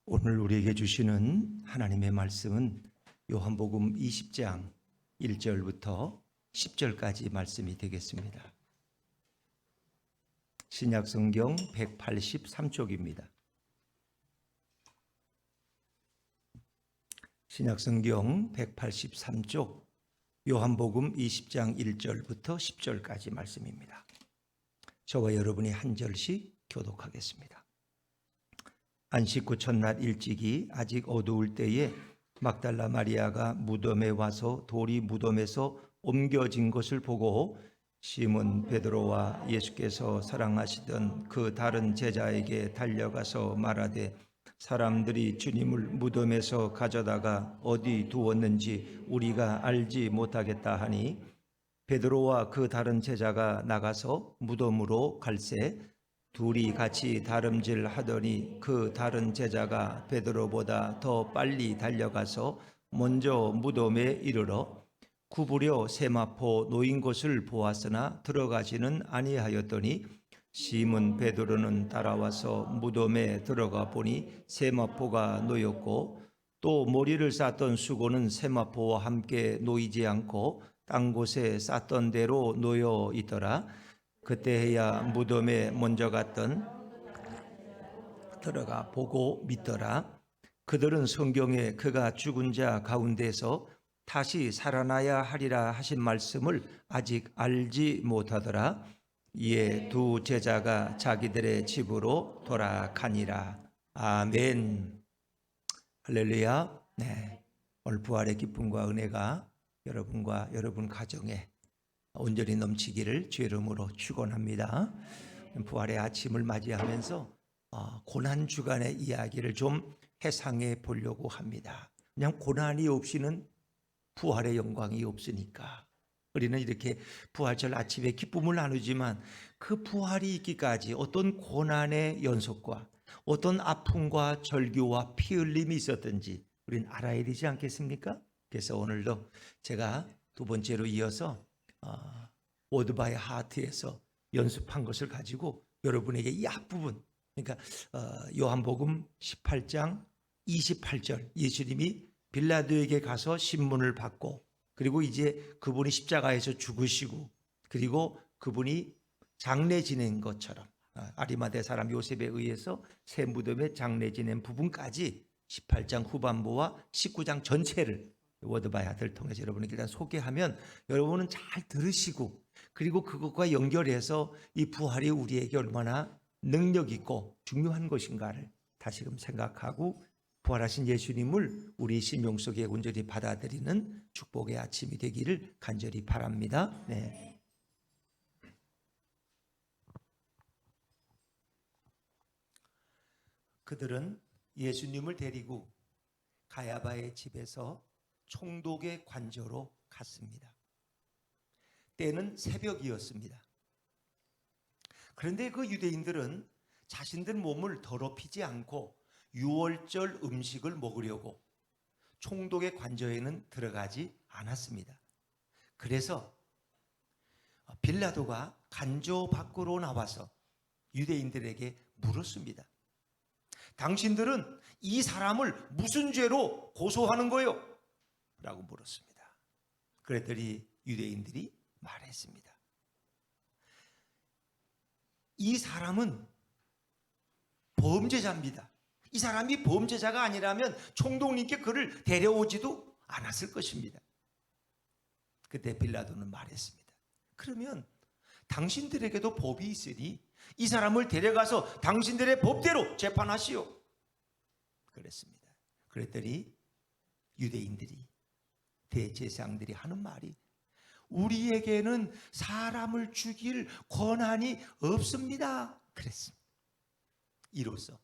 오늘 우리에게 주시는 하나님의 말씀은 요한복음 20장 1절부터 10절까지 말씀이 되겠습니다. 신약성경 183쪽입니다. 신약성경 183쪽 요한복음 20장 1절부터 10절까지 말씀입니다. 저와 여러분이 한 절씩 교독하겠습니다. 안식 후 첫날 일찍이 아직 어두울 때에 막달라 마리아가 무덤에 와서 돌이 무덤에서 옮겨진 것을 보고 시몬 베드로와 예수께서 사랑하시던 그 다른 제자에게 달려가서 말하되 사람들이 주님을 무덤에서 가져다가 어디 두었는지 우리가 알지 못하겠다 하니 베드로와 그 다른 제자가 나가서 무덤으로 갈새 둘이 같이 다름질 하더니 그 다른 제자가 베드로보다 더 빨리 달려가서 먼저 무덤에 이르러 구부려 세마포 놓인 것을 보았으나 들어가지는 아니하였더니 시몬 베드로는 따라와서 무덤에 들어가 보니 세마포가 놓였고 또 머리를 쌌던 수고는 세마포와 함께 놓이지 않고 딴 곳에 쌌던 대로 놓여 있더라. 그때야 무덤에 먼저 갔던 들어가 보고 믿더라. 그들은 성경에 그가 죽은 자 가운데서 다시 살아나야 하리라 하신 말씀을 아직 알지 못하더라. 이에 두 제자가 자기들의 집으로 돌아가니라. 아멘. 할렐루야. 네, 오늘 부활의 기쁨과 은혜가 여러분과 여러분 가정에 온전히 넘치기를 주의 이름으로 축원합니다. 부활의 아침을 맞이하면서 고난주간의 이야기를 좀 해상해 보려고 합니다. 그냥 고난이 없이는 부활의 영광이 없으니까 우리는 이렇게 부활절 아침에 기쁨을 나누지만 그 부활이 있기까지 어떤 고난의 연속과 어떤 아픔과 절규와 피 흘림이 있었든지 우리는 알아야 되지 않겠습니까? 그래서 오늘도 제가 두 번째로 이어서 워드 바이 하트에서 연습한 것을 가지고 여러분에게 이 앞부분, 그러니까 요한복음 18장 28절 예수님이 빌라도에게 가서 신문을 받고 그리고 이제 그분이 십자가에서 죽으시고 그리고 그분이 장례 지낸 것처럼 아리마대 사람 요셉에 의해서 새 무덤에 장례 지낸 부분까지 18장 후반부와 19장 전체를 워드바이하트를 통해서 여러분에게 일단 소개하면 여러분은 잘 들으시고 그리고 그것과 연결해서 이 부활이 우리에게 얼마나 능력 있고 중요한 것인가를 다시금 생각하고 부활하신 예수님을 우리 심령 속에 온전히 받아들이는 축복의 아침이 되기를 간절히 바랍니다. 네. 그들은 예수님을 데리고 가야바의 집에서 총독의 관저로 갔습니다. 때는 새벽이었습니다. 그런데 그 유대인들은 자신들 몸을 더럽히지 않고 유월절 음식을 먹으려고 총독의 관저에는 들어가지 않았습니다. 그래서 빌라도가 관저 밖으로 나와서 유대인들에게 물었습니다. 당신들은 이 사람을 무슨 죄로 고소하는 거요? 라고 물었습니다. 그랬더니 유대인들이 말했습니다. 이 사람은 범죄자입니다. 이 사람이 범죄자가 아니라면 총독님께 그를 데려오지도 않았을 것입니다. 그때 빌라도는 말했습니다. 그러면 당신들에게도 법이 있으니 이 사람을 데려가서 당신들의 법대로 재판하시오. 그랬습니다. 그랬더니 유대인들이 대제사장들이 하는 말이 우리에게는 사람을 죽일 권한이 없습니다. 그랬습니다. 이로써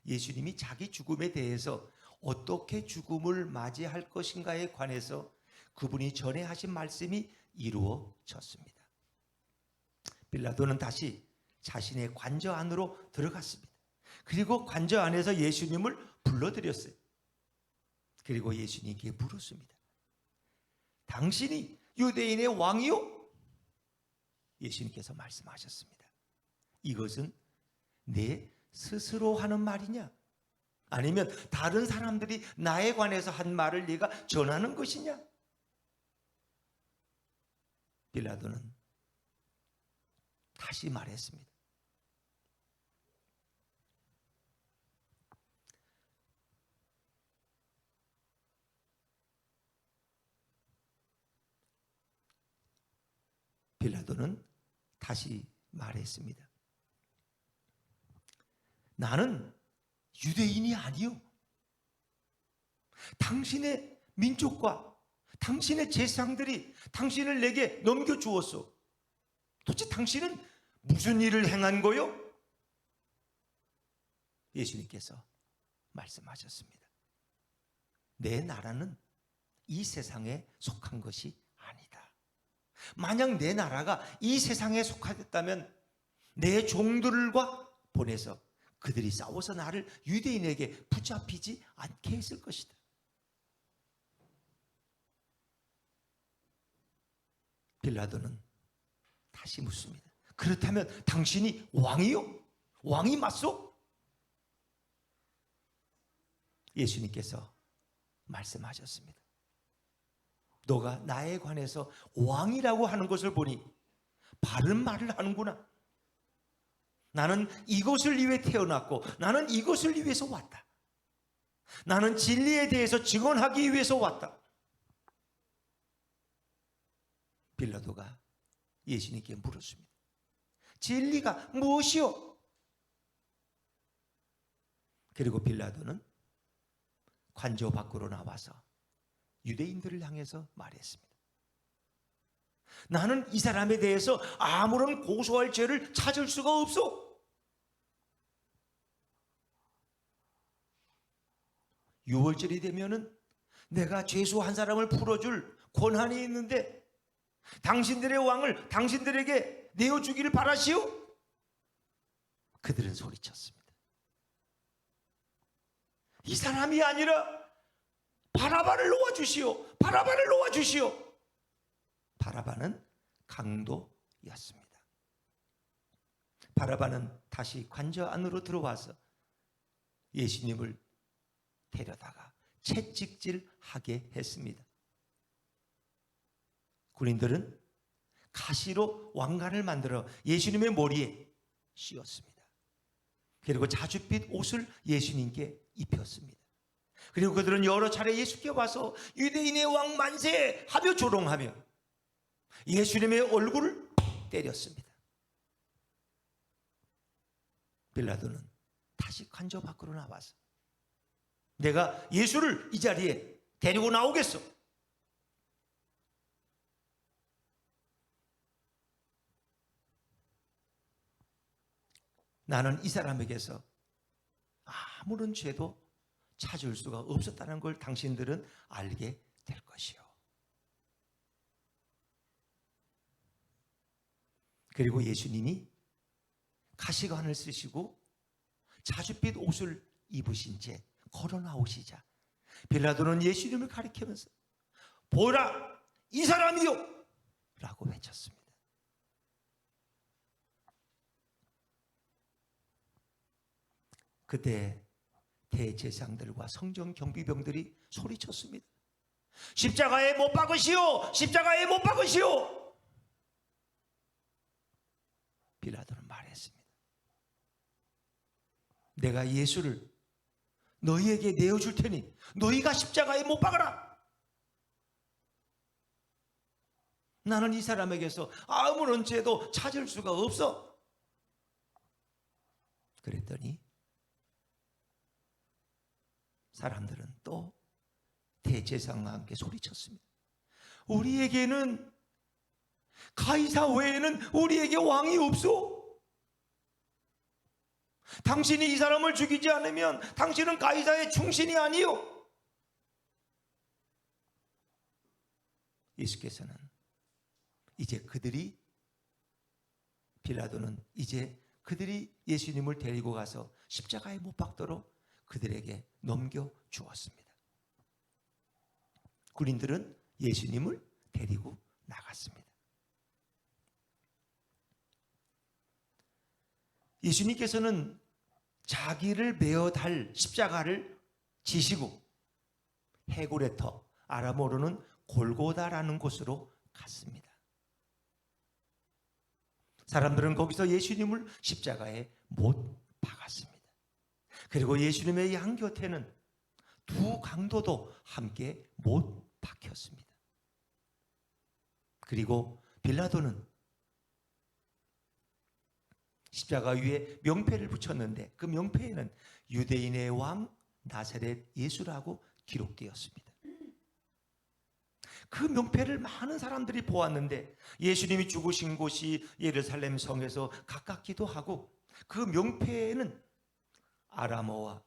예수님이 자기 죽음에 대해서 어떻게 죽음을 맞이할 것인가에 관해서 그분이 전에 하신 말씀이 이루어졌습니다. 빌라도는 다시 자신의 관저 안으로 들어갔습니다. 그리고 관저 안에서 예수님을 불러들였어요. 그리고 예수님께 물었습니다. 당신이 유대인의 왕이요? 예수님께서 말씀하셨습니다. 이것은 내 스스로 하는 말이냐? 아니면 다른 사람들이 나에 관해서 한 말을 네가 전하는 것이냐? 빌라도는 다시 말했습니다. 빌라도는 다시 말했습니다. 나는 유대인이 아니요. 당신의 민족과 당신의 제사장들이 당신을 내게 넘겨주었소. 도대체 당신은 무슨 일을 행한 거요? 예수님께서 말씀하셨습니다. 내 나라는 이 세상에 속한 것이 아니다. 만약 내 나라가 이 세상에 속하였다면 내 종들과 보내서 그들이 싸워서 나를 유대인에게 붙잡히지 않게 했을 것이다. 빌라도는 다시 묻습니다. 그렇다면 당신이 왕이요? 왕이 맞소? 예수님께서 말씀하셨습니다. 너가 나에 관해서 왕이라고 하는 것을 보니 바른 말을 하는구나. 나는 이것을 위해 태어났고 나는 이것을 위해서 왔다. 나는 진리에 대해서 증언하기 위해서 왔다. 빌라도가 예수님께 물었습니다. 진리가 무엇이요? 그리고 빌라도는 관저 밖으로 나와서 유대인들을 향해서 말했습니다. 나는 이 사람에 대해서 아무런 고소할 죄를 찾을 수가 없어. 6월절이 되면은 내가 죄수 한 사람을 풀어줄 권한이 있는데 당신들의 왕을 당신들에게 내어주기를 바라시오? 그들은 소리쳤습니다. 이 사람이 아니라 바라바를 놓아주시오. 바라바를 놓아주시오. 바라바는 강도였습니다. 바라바는 다시 관저 안으로 들어와서 예수님을 데려다가 채찍질하게 했습니다. 군인들은 가시로 왕관을 만들어 예수님의 머리에 씌웠습니다. 그리고 자줏빛 옷을 예수님께 입혔습니다. 그리고 그들은 여러 차례 예수께 와서 유대인의 왕 만세 하며 조롱하며 예수님의 얼굴을 때렸습니다. 빌라도는 다시 관저 밖으로 나와서 내가 예수를 이 자리에 데리고 나오겠어. 나는 이 사람에게서 아무런 죄도 찾을 수가 없었다는 걸 당신들은 알게 될 것이요. 그리고 예수님이 가시관을 쓰시고 자줏빛 옷을 입으신 채 걸어 나오시자 빌라도는 예수님을 가리키면서 보라 이 사람이요 라고 외쳤습니다. 그때 대제사장들과 성전 경비병들이 소리쳤습니다. 십자가에 못 박으시오! 십자가에 못 박으시오! 빌라도는 말했습니다. 내가 예수를 너희에게 내어줄 테니 너희가 십자가에 못 박아라. 나는 이 사람에게서 아무런 죄도 찾을 수가 없어. 그랬더니 사람들은 또 대제사장과 함께 소리쳤습니다. 우리에게는 가이사 외에는 우리에게 왕이 없소. 당신이 이 사람을 죽이지 않으면 당신은 가이사의 충신이 아니요. 예수께서는 이제 빌라도는 이제 그들이 예수님을 데리고 가서 십자가에 못 박도록 그들에게 넘겨주었습니다. 군인들은 예수님을 데리고 나갔습니다. 예수님께서는 자기를 메어 달 십자가를 지시고 해골의 터, 아람어로는 골고다라는 곳으로 갔습니다. 사람들은 거기서 예수님을 십자가에 못 박았습니다. 그리고 예수님의 양 곁에는 두 강도도 함께 못 박혔습니다. 그리고 빌라도는 십자가 위에 명패를 붙였는데 그 명패에는 유대인의 왕 나사렛 예수라고 기록되었습니다. 그 명패를 많은 사람들이 보았는데 예수님이 죽으신 곳이 예루살렘 성에서 가깝기도 하고 그 명패에는 아람어와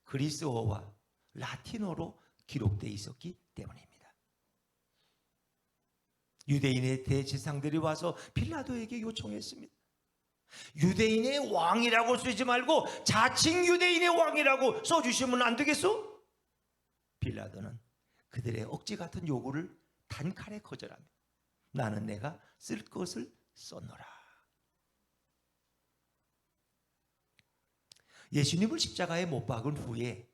그리스어와 라틴어로 기록되어 있었기 때문입니다. 유대인의 대제사장들이 와서 빌라도에게 요청했습니다. 유대인의 왕이라고 쓰지 말고 자칭 유대인의 왕이라고 써주시면 안 되겠소? 빌라도는 그들의 억지 같은 요구를 단칼에 거절하며 나는 내가 쓸 것을 썼노라. 예수님을 십자가에 못 박은 후에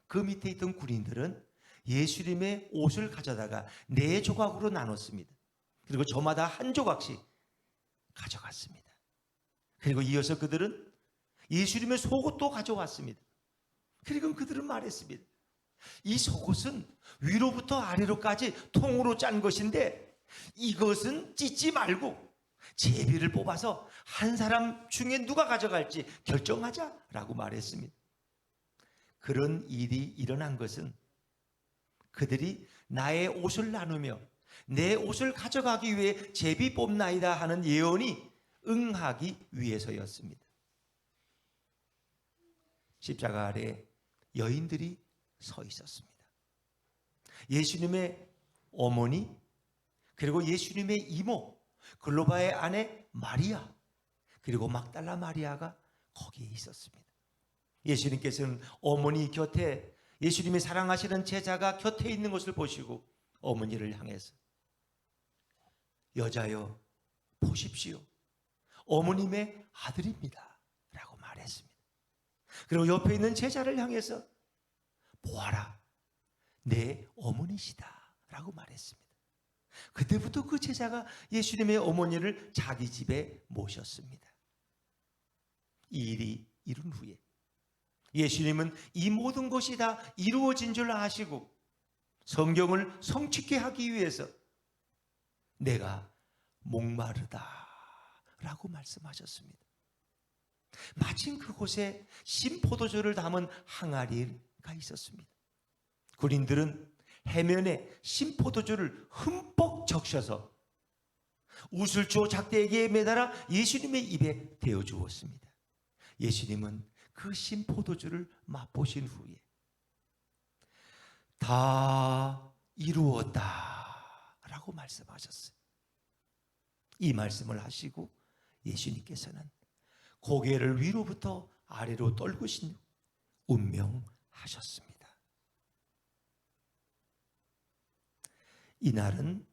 그 밑에 있던 군인들은 예수님의 옷을 가져다가 4조각으로 나눴습니다. 그리고 저마다 한 조각씩 가져갔습니다. 그리고 이어서 그들은 예수님의 속옷도 가져왔습니다. 그리고 그들은 말했습니다. 이 속옷은 위로부터 아래로까지 통으로 짠 것인데 이것은 찢지 말고 제비를 뽑아서 한 사람 중에 누가 가져갈지 결정하자라고 말했습니다. 그런 일이 일어난 것은 그들이 나의 옷을 나누며 내 옷을 가져가기 위해 제비 뽑나이다 하는 예언이 응하기 위해서였습니다. 십자가 아래 여인들이 서 있었습니다. 예수님의 어머니 그리고 예수님의 이모 글로바의 아내 마리아 그리고 막달라 마리아가 거기에 있었습니다. 예수님께서는 어머니 곁에 예수님이 사랑하시는 제자가 곁에 있는 것을 보시고 어머니를 향해서 여자여 보십시오. 어머님의 아들입니다. 라고 말했습니다. 그리고 옆에 있는 제자를 향해서 보아라. 내 어머니시다. 라고 말했습니다. 그때부터 그 제자가 예수님의 어머니를 자기 집에 모셨습니다. 이 일이 이룬 후에 예수님은 이 모든 것이 다 이루어진 줄 아시고 성경을 성취케 하기 위해서 내가 목마르다 라고 말씀하셨습니다. 마침 그곳에 신포도주를 담은 항아리가 있었습니다. 군인들은 해면에 신포도주를 흠뻑 적셔서 우슬조 작대기에 매달아 예수님의 입에 대어 주었습니다. 예수님은 그 신포도주를 맛보신 후에 다 이루었다 라고 말씀하셨어요. 이 말씀을 하시고 예수님께서는 고개를 위로부터 아래로 떨구신 운명하셨습니다. 이날은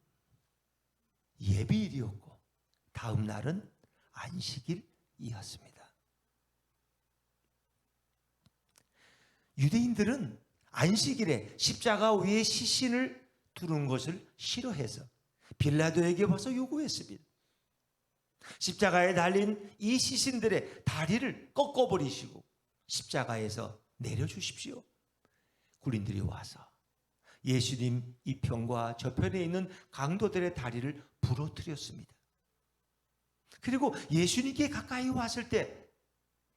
예비일이었고 다음 날은 안식일이었습니다. 유대인들은 안식일에 십자가 위에 시신을 두는 것을 싫어해서 빌라도에게 와서 요구했습니다. 십자가에 달린 이 시신들의 다리를 꺾어버리시고 십자가에서 내려주십시오. 군인들이 와서 예수님 이 편과 저편에 있는 강도들의 다리를 부러뜨렸습니다. 그리고 예수님께 가까이 왔을 때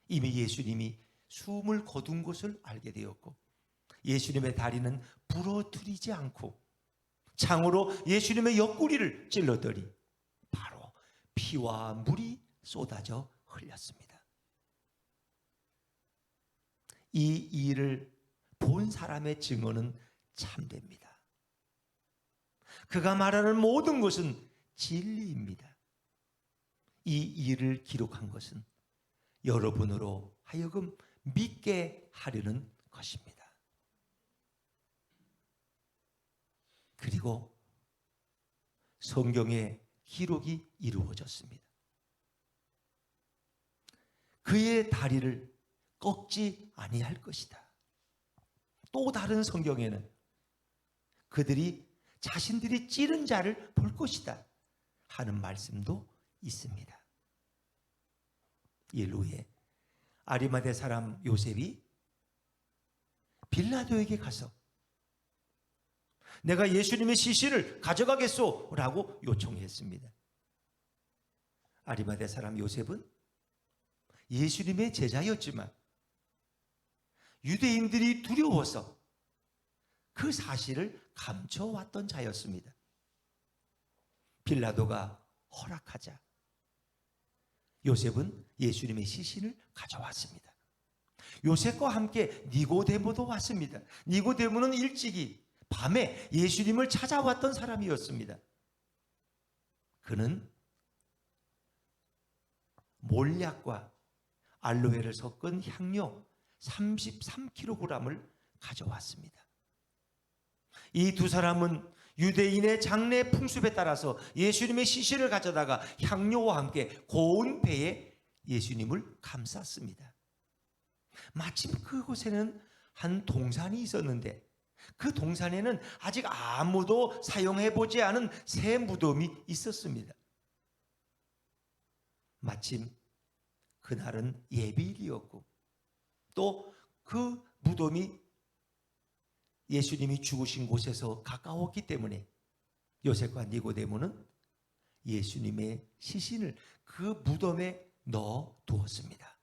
이미 예수님이 숨을 거둔 것을 알게 되었고 예수님의 다리는 부러뜨리지 않고 창으로 예수님의 옆구리를 찔러더니 바로 피와 물이 쏟아져 흘렸습니다. 이 일을 본 사람의 증언은 참됩니다. 그가 말하는 모든 것은 진리입니다. 이 일을 기록한 것은 여러분으로 하여금 믿게 하려는 것입니다. 그리고 성경의 기록이 이루어졌습니다. 그의 다리를 꺾지 아니할 것이다. 또 다른 성경에는 그들이 자신들이 찌른 자를 볼 것이다 하는 말씀도 있습니다. 일 후에 아리마대 사람 요셉이 빌라도에게 가서 내가 예수님의 시신을 가져가겠소 라고 요청했습니다. 아리마대 사람 요셉은 예수님의 제자였지만 유대인들이 두려워서 그 사실을 감춰왔던 자였습니다. 빌라도가 허락하자 요셉은 예수님의 시신을 가져왔습니다. 요셉과 함께 니고데모도 왔습니다. 니고데모는 일찍이 밤에 예수님을 찾아왔던 사람이었습니다. 그는 몰약과 알로에를 섞은 향료 33kg을 가져왔습니다. 이 두 사람은 유대인의 장례 풍습에 따라서 예수님의 시신을 가져다가 향료와 함께 고운 배에 예수님을 감쌌습니다. 마침 그곳에는 한 동산이 있었는데 그 동산에는 아직 아무도 사용해보지 않은 새 무덤이 있었습니다. 마침 그날은 예비일이었고 또 그 무덤이 예수님이 죽으신 곳에서 가까웠기 때문에 요셉과 니고데모는 예수님의 시신을 그 무덤에 넣어 두었습니다.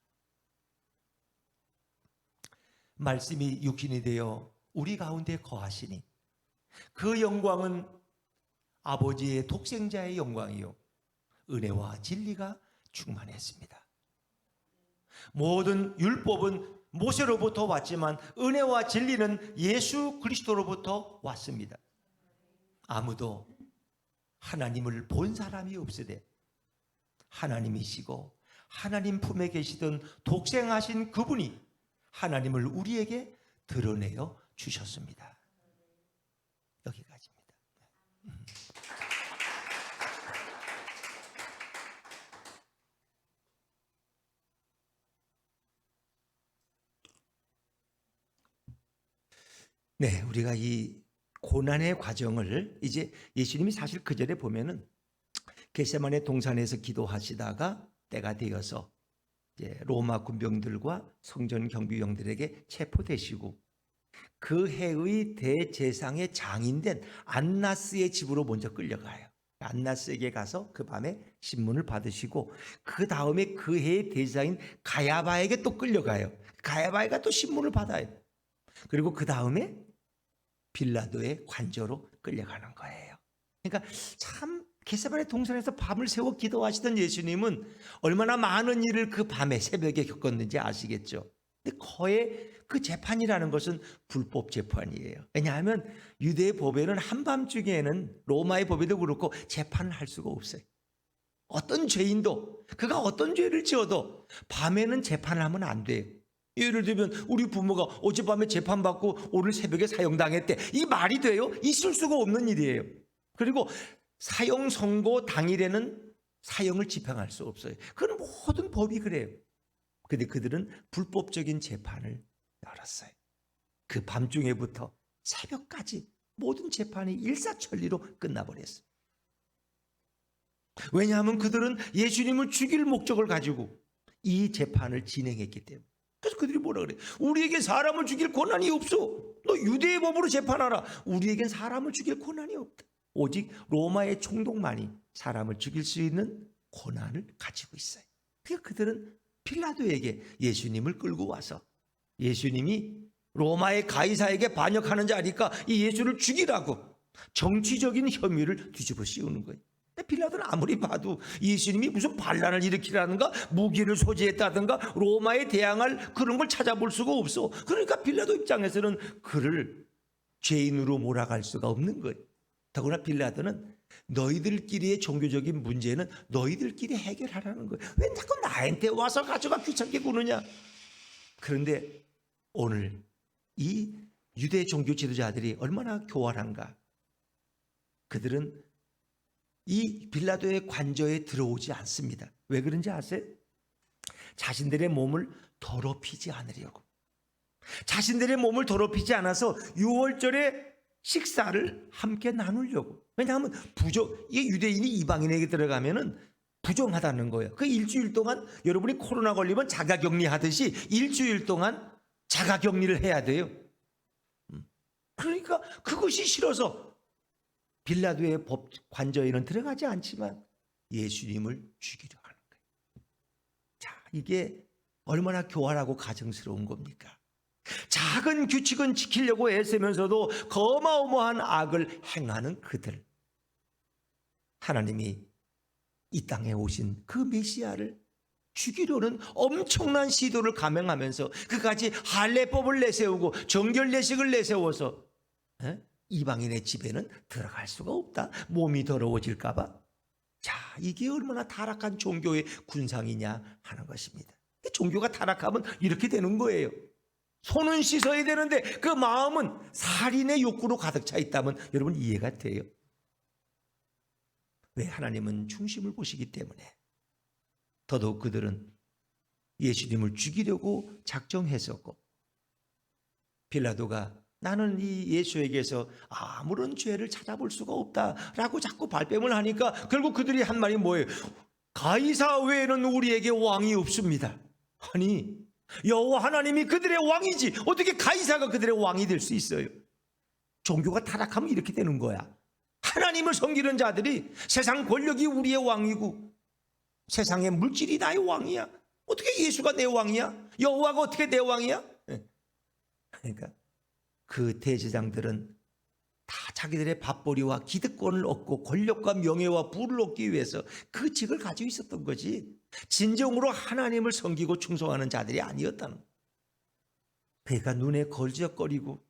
말씀이 육신이 되어 우리 가운데 거하시니 그 영광은 아버지의 독생자의 영광이요 은혜와 진리가 충만했습니다. 모든 율법은 모세로부터 왔지만 은혜와 진리는 예수 그리스도로부터 왔습니다. 아무도 하나님을 본 사람이 없으되 하나님이시고 하나님 품에 계시던 독생하신 그분이 하나님을 우리에게 드러내어 주셨습니다. 여기까지입니다. 네, 우리가 이 고난의 과정을 이제 예수님이 사실 그 전에 보면은 겟세마네 동산에서 기도하시다가 때가 되어서 이제 로마 군병들과 성전 경비병들에게 체포되시고 그 해의 대제사장의 장인된 안나스의 집으로 먼저 끌려가요. 안나스에게 가서 그 밤에 신문을 받으시고 그 다음에 그 해의 대제사장인 가야바에게 또 끌려가요. 가야바가 또 신문을 받아요. 그리고 그 다음에 빌라도의 관저로 끌려가는 거예요. 그러니까 참 겟세마네 동산에서 밤을 새워 기도하시던 예수님은 얼마나 많은 일을 그 밤에 새벽에 겪었는지 아시겠죠. 근데 거의 그 재판이라는 것은 불법 재판이에요. 왜냐하면 유대의 법에는 한밤중에는 로마의 법에도 그렇고 재판을 할 수가 없어요. 어떤 죄인도 그가 어떤 죄를 지어도 밤에는 재판을 하면 안 돼요. 예를 들면 우리 부모가 어젯밤에 재판받고 오늘 새벽에 사형당했대. 이 말이 돼요? 있을 수가 없는 일이에요. 그리고 사형 선고 당일에는 사형을 집행할 수 없어요. 그건 모든 법이 그래요. 근데 그들은 불법적인 재판을 열었어요. 그 밤중에부터 새벽까지 모든 재판이 일사천리로 끝나버렸어요. 왜냐하면 그들은 예수님을 죽일 목적을 가지고 이 재판을 진행했기 때문에. 그래서 그들이 뭐라 그래? 우리에게 사람을 죽일 권한이 없어. 너 유대의 법으로 재판하라. 우리에겐 사람을 죽일 권한이 없다. 오직 로마의 총독만이 사람을 죽일 수 있는 권한을 가지고 있어요. 그러니까 그들은 빌라도에게 예수님을 끌고 와서 예수님이 로마의 가이사에게 반역하는 자니까 이 예수를 죽이라고 정치적인 혐의를 뒤집어 씌우는 거예요. 근데 빌라도는 아무리 봐도 예수님이 무슨 반란을 일으키라든가 무기를 소지했다든가 로마에 대항할 그런 걸 찾아볼 수가 없어. 그러니까 빌라도 입장에서는 그를 죄인으로 몰아갈 수가 없는 거예요. 더구나 빌라도는 너희들끼리의 종교적인 문제는 너희들끼리 해결하라는 거예요. 왜 자꾸 나한테 와서 가져가 귀찮게 구느냐. 그런데 오늘 이 유대 종교 지도자들이 얼마나 교활한가. 그들은 이 빌라도의 관저에 들어오지 않습니다. 왜 그런지 아세요? 자신들의 몸을 더럽히지 않으려고. 자신들의 몸을 더럽히지 않아서 유월절에 식사를 함께 나누려고. 왜냐하면 이게 유대인이 이방인에게 들어가면은 부정하다는 거예요. 그 일주일 동안 여러분이 코로나 걸리면 자가격리 하듯이 일주일 동안 자가격리를 해야 돼요. 그러니까 그것이 싫어서 빌라도의 법 관저에는 들어가지 않지만 예수님을 죽이려 하는 거예요. 자, 이게 얼마나 교활하고 가증스러운 겁니까? 작은 규칙은 지키려고 애쓰면서도 거마어마한 악을 행하는 그들. 하나님이 이 땅에 오신 그 메시아를 죽이려는 엄청난 시도를 감행하면서 그까지 할례법을 내세우고 정결례식을 내세워서 이방인의 집에는 들어갈 수가 없다. 몸이 더러워질까 봐. 자, 이게 얼마나 타락한 종교의 군상이냐 하는 것입니다. 종교가 타락하면 이렇게 되는 거예요. 손은 씻어야 되는데 그 마음은 살인의 욕구로 가득 차 있다면 여러분 이해가 돼요. 왜? 하나님은 중심을 보시기 때문에. 더더욱 그들은 예수님을 죽이려고 작정했었고, 빌라도가 나는 이 예수에게서 아무런 죄를 찾아볼 수가 없다라고 자꾸 발뺌을 하니까 결국 그들이 한 말이 뭐예요? 가이사 외에는 우리에게 왕이 없습니다. 아니, 여호와 하나님이 그들의 왕이지 어떻게 가이사가 그들의 왕이 될 수 있어요? 종교가 타락하면 이렇게 되는 거야. 하나님을 섬기는 자들이 세상 권력이 우리의 왕이고 세상의 물질이 나의 왕이야. 어떻게 예수가 내 왕이야? 여호와가 어떻게 내 왕이야? 그러니까 그 대제장들은 다 자기들의 밥벌이와 기득권을 얻고 권력과 명예와 부를 얻기 위해서 그 직을 가지고 있었던 거지, 진정으로 하나님을 섬기고 충성하는 자들이 아니었다는 거예요. 배가 눈에 걸적거리고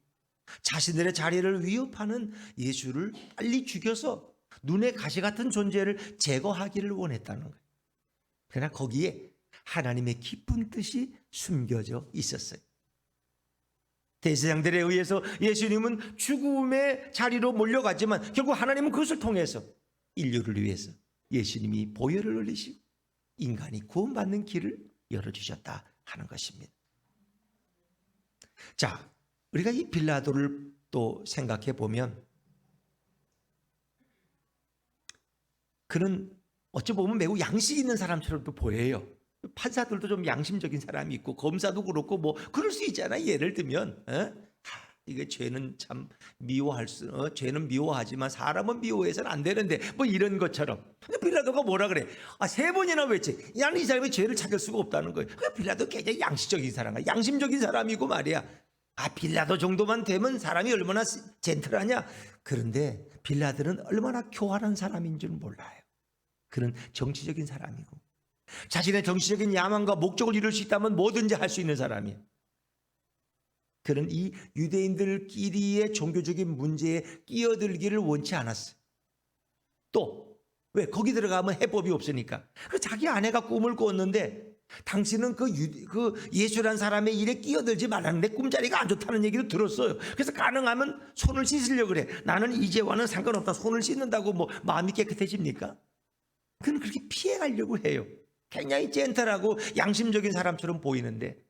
자신들의 자리를 위협하는 예수를 빨리 죽여서 눈에 가시 같은 존재를 제거하기를 원했다는 거예요. 그러나 거기에 하나님의 깊은 뜻이 숨겨져 있었어요. 대제사장들에 의해서 예수님은 죽음의 자리로 몰려갔지만 결국 하나님은 그것을 통해서 인류를 위해서 예수님이 보혈을 흘리시고 인간이 구원받는 길을 열어주셨다 하는 것입니다. 자, 우리가 이 빌라도를 또 생각해 보면 그는 어찌 보면 매우 양식 있는 사람처럼도 보여요. 판사들도 좀 양심적인 사람이 있고 검사도 그렇고 뭐 그럴 수 있잖아요. 예를 들면 이게 죄는 참 죄는 미워하지만 사람은 미워해서는 안 되는데 뭐 이런 것처럼. 근데 빌라도가 뭐라 그래? 3번이나 외치. 나는 이 사람이 죄를 찾을 수가 없다는 거예요. 빌라도 굉장히 양식적인 사람이야. 양심적인 사람이고 말이야. 빌라도 정도만 되면 사람이 얼마나 젠틀하냐. 그런데 빌라도는 얼마나 교활한 사람인 줄 몰라요. 그는 정치적인 사람이고 자신의 정치적인 야망과 목적을 이룰 수 있다면 뭐든지 할 수 있는 사람이에요. 그는 이 유대인들끼리의 종교적인 문제에 끼어들기를 원치 않았어요. 또 왜? 거기 들어가면 해법이 없으니까. 자기 아내가 꿈을 꿨는데 당신은 그 예수란 사람의 일에 끼어들지 말라는데 꿈자리가 안 좋다는 얘기도 들었어요. 그래서 가능하면 손을 씻으려고 그래. 나는 이제와는 상관없다. 손을 씻는다고 뭐 마음이 깨끗해집니까? 그는 그렇게 피해가려고 해요. 굉장히 젠틀하고 양심적인 사람처럼 보이는데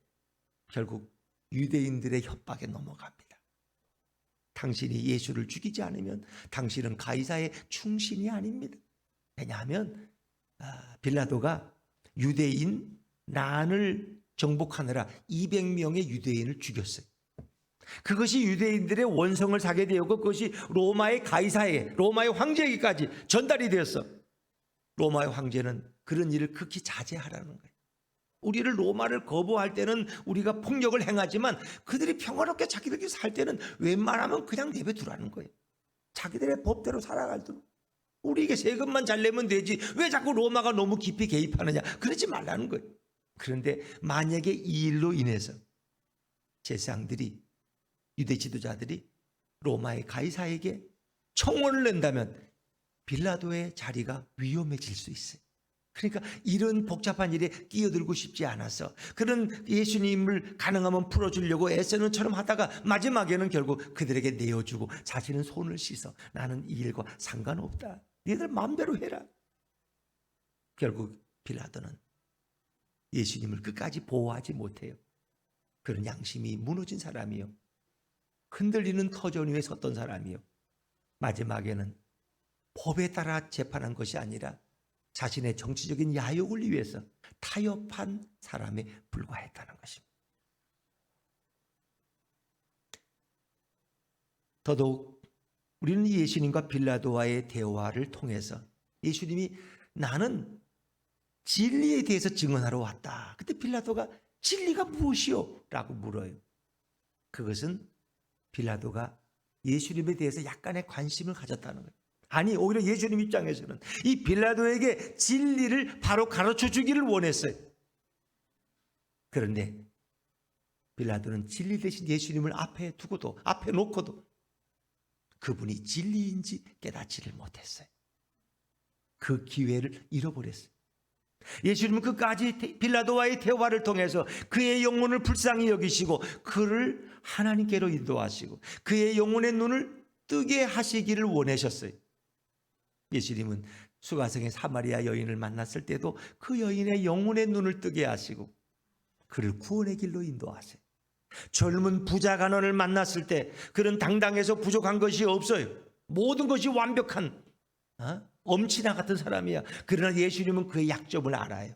결국 유대인들의 협박에 넘어갑니다. 당신이 예수를 죽이지 않으면 당신은 가이사의 충신이 아닙니다. 왜냐하면 빌라도가 유대인 난을 정복하느라 200명의 유대인을 죽였어요. 그것이 유대인들의 원성을 사게 되었고 그것이 로마의 가이사에, 로마의 황제에게까지 전달이 되었어. 로마의 황제는 그런 일을 극히 자제하라는 거예요. 우리를 로마를 거부할 때는 우리가 폭력을 행하지만 그들이 평화롭게 자기들끼리 살 때는 웬만하면 그냥 내버려두라는 거예요. 자기들의 법대로 살아가도록. 우리에게 세금만 잘 내면 되지 왜 자꾸 로마가 너무 깊이 개입하느냐. 그러지 말라는 거예요. 그런데 만약에 이 일로 인해서 제사장들이, 유대 지도자들이 로마의 가이사에게 청원을 낸다면 빌라도의 자리가 위험해질 수 있어요. 그러니까 이런 복잡한 일에 끼어들고 싶지 않아서 그런 예수님을 가능하면 풀어주려고 애쓰는 처럼 하다가 마지막에는 결국 그들에게 내어주고 자신은 손을 씻어. 나는 이 일과 상관없다. 너희들 마음대로 해라. 결국 빌라도는 예수님을 끝까지 보호하지 못해요. 그런 양심이 무너진 사람이요, 흔들리는 터전 위에 섰던 사람이요, 마지막에는 법에 따라 재판한 것이 아니라 자신의 정치적인 야욕을 위해서 타협한 사람에 불과했다는 것입니다. 더더욱 우리는 예수님과 빌라도와의 대화를 통해서 예수님이 나는 진리에 대해서 증언하러 왔다. 그때 빌라도가 진리가 무엇이요? 라고 물어요. 그것은 빌라도가 예수님에 대해서 약간의 관심을 가졌다는 거예요. 아니, 오히려 예수님 입장에서는 이 빌라도에게 진리를 바로 가르쳐 주기를 원했어요. 그런데 빌라도는 진리 대신 예수님을 앞에 두고도, 앞에 놓고도 그분이 진리인지 깨닫지를 못했어요. 그 기회를 잃어버렸어요. 예수님은 끝까지 빌라도와의 대화를 통해서 그의 영혼을 불쌍히 여기시고 그를 하나님께로 인도하시고 그의 영혼의 눈을 뜨게 하시기를 원하셨어요. 예수님은 수가성의 사마리아 여인을 만났을 때도 그 여인의 영혼의 눈을 뜨게 하시고 그를 구원의 길로 인도하세요. 젊은 부자 간원을 만났을 때 그는 당당해서 부족한 것이 없어요. 모든 것이 완벽한 엄친아 같은 사람이야. 그러나 예수님은 그의 약점을 알아요.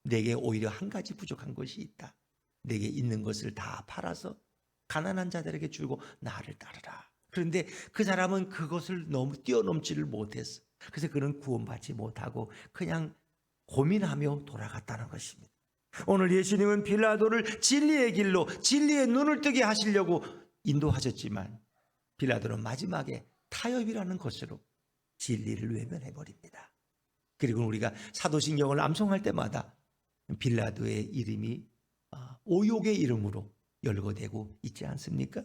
내게 오히려 한 가지 부족한 것이 있다. 내게 있는 것을 다 팔아서 가난한 자들에게 주고 나를 따르라. 그런데 그 사람은 그것을 너무 뛰어넘지를 못했어. 그래서 그는 구원받지 못하고 그냥 고민하며 돌아갔다는 것입니다. 오늘 예수님은 빌라도를 진리의 길로, 진리의 눈을 뜨게 하시려고 인도하셨지만 빌라도는 마지막에 타협이라는 것으로 진리를 외면해버립니다. 그리고 우리가 사도신경을 암송할 때마다 빌라도의 이름이 오욕의 이름으로 열거되고 있지 않습니까?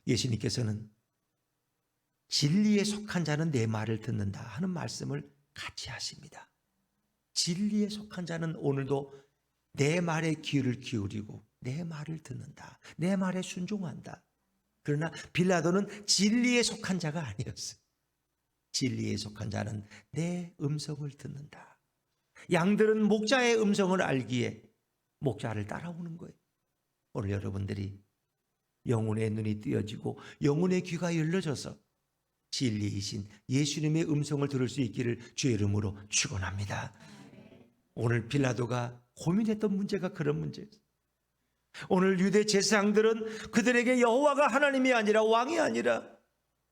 예수님께서는 진리에 속한 자는 내 말을 듣는다 하는 말씀을 같이 하십니다. 진리에 속한 자는 오늘도 내 말에 귀를 기울이고 내 말을 듣는다. 내 말에 순종한다. 그러나 빌라도는 진리에 속한 자가 아니었어요. 진리에 속한 자는 내 음성을 듣는다. 양들은 목자의 음성을 알기에 목자를 따라오는 거예요. 오늘 여러분들이 영혼의 눈이 뜨여지고 영혼의 귀가 열려져서 진리이신 예수님의 음성을 들을 수 있기를 주의 이름으로 축원합니다. 오늘 빌라도가 고민했던 문제가 그런 문제였어요. 오늘 유대 제사장들은 그들에게 여호와가 하나님이 아니라 왕이 아니라